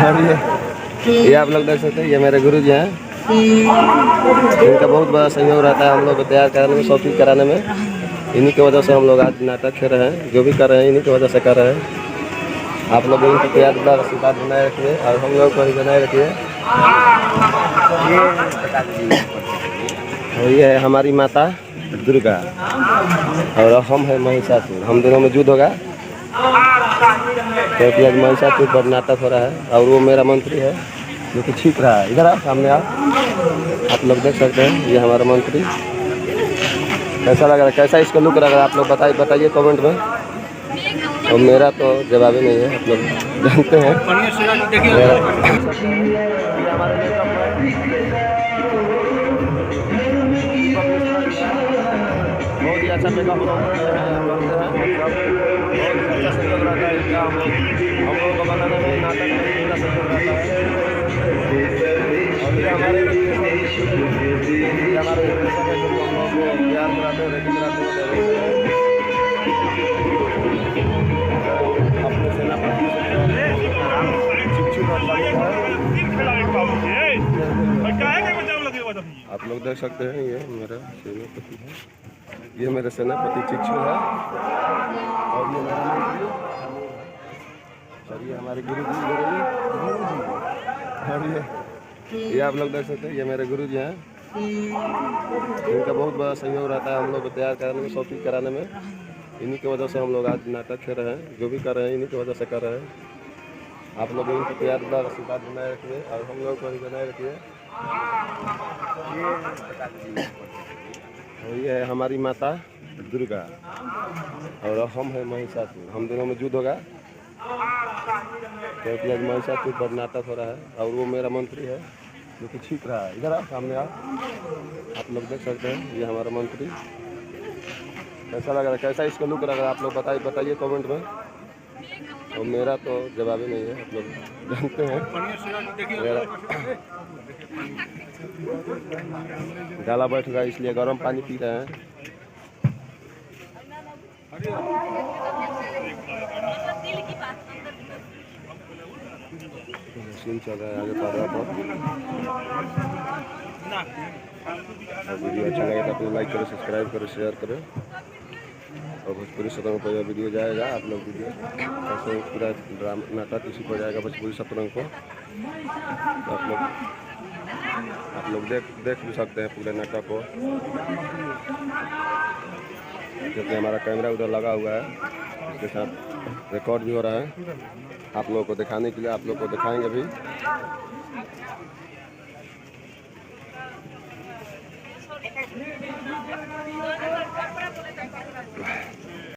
और ये आप लोग देख सकते हैं, ये मेरे गुरु जी हैं। इनका बहुत बड़ा सहयोग रहता है हम लोग को तैयार कराने में, शॉपिंग कराने में। इन्हीं की वजह से हम लोग आज नाटक खेल रहे हैं, जो भी कर रहे हैं इन्हीं की वजह से कर रहे हैं। आप लोग इनकी प्यार द्वारा आशीर्वाद बनाए रखिए और हम लोग को भी बनाए रखिए। और ये है हमारी माता दुर्गा और हम है महिषासुर। हम दोनों में युद्ध होगा क्योंकि आज महिषासुर पर नाटक हो रहा है। और वो मेरा मंत्री है जो कि छींक रहा है। इधर आओ, सामने आओ, आप लोग देख सकते हैं, ये हमारा मंत्री। कैसा लग रहा है, कैसा इसका लुक लग रहा है, आप लोग बताइए कमेंट में। और मेरा तो जवाब ही नहीं है, आप लोग जानते हैं। बहुत ही अच्छा मेकअप करते हैं, बहुत ही अच्छा सहयोग रहता है इनका। हम लोगों को बनाने में, नाटक में इनका सहयोग रहता है। और ये हमारे हम लोग को प्यार कराते हैं, रेटिंग कराते हैं। अपने सेनापति आप लोग देख सकते हैं, ये मेरा सेनापति है, ये मेरे सेनापति चिच्चू है। और ये मेरा मंत्री और ये हमारे गुरु जी। और ये आप लोग देख सकते हैं, ये मेरे गुरु जी हैं। इनका बहुत बड़ा सहयोग रहता है हम लोग को तैयार कराने में, शॉपिंग कराने में। इन्हीं की वजह से हम लोग आज नाटक खेल रहे हैं, जो भी कर रहे हैं इन्हीं की वजह से कर रहे हैं। आप लोग इनकी प्यार द्वारा आशीर्वाद बनाए रखिए और हम लोग को भी बनाए रखिए। और ये है हमारी माता दुर्गा और हम है महिषासुर। हम दोनों में युद्ध होगा क्योंकि आज महिषासुर पर नाटक हो रहा है। और वो मेरा मंत्री है जो कि छींक रहा है। इधर आओ, सामने आओ, आप लोग देख सकते हैं, ये हमारा मंत्री। कैसा लग रहा है, कैसा इसका लुक लग रहा है, आप लोग बताइए कमेंट में। और मेरा तो जवाब ही नहीं है, आप लोग जानते हैं। गाला बैठ गया इसलिए गर्म पानी पी रहे हैं। सीन चल रहा है आगे पर्दा पर। वीडियो अच्छा लगे तो लाइक करें, सब्सक्राइब करें, शेयर करें। और भोजपुरी सतरंग पर यह वीडियो जाएगा। आप लोग वीडियो ऐसे पूरा ड्रामा नाटक इसी पर जाएगा भोजपुरी सतरंग को। तो आप लोग देख भी सकते हैं पूरे नाटक को, क्योंकि हमारा कैमरा उधर लगा हुआ है, इसके साथ रिकॉर्ड भी हो रहा है। आप लोगों को दिखाने के लिए आप लोग को दिखाएंगे भी।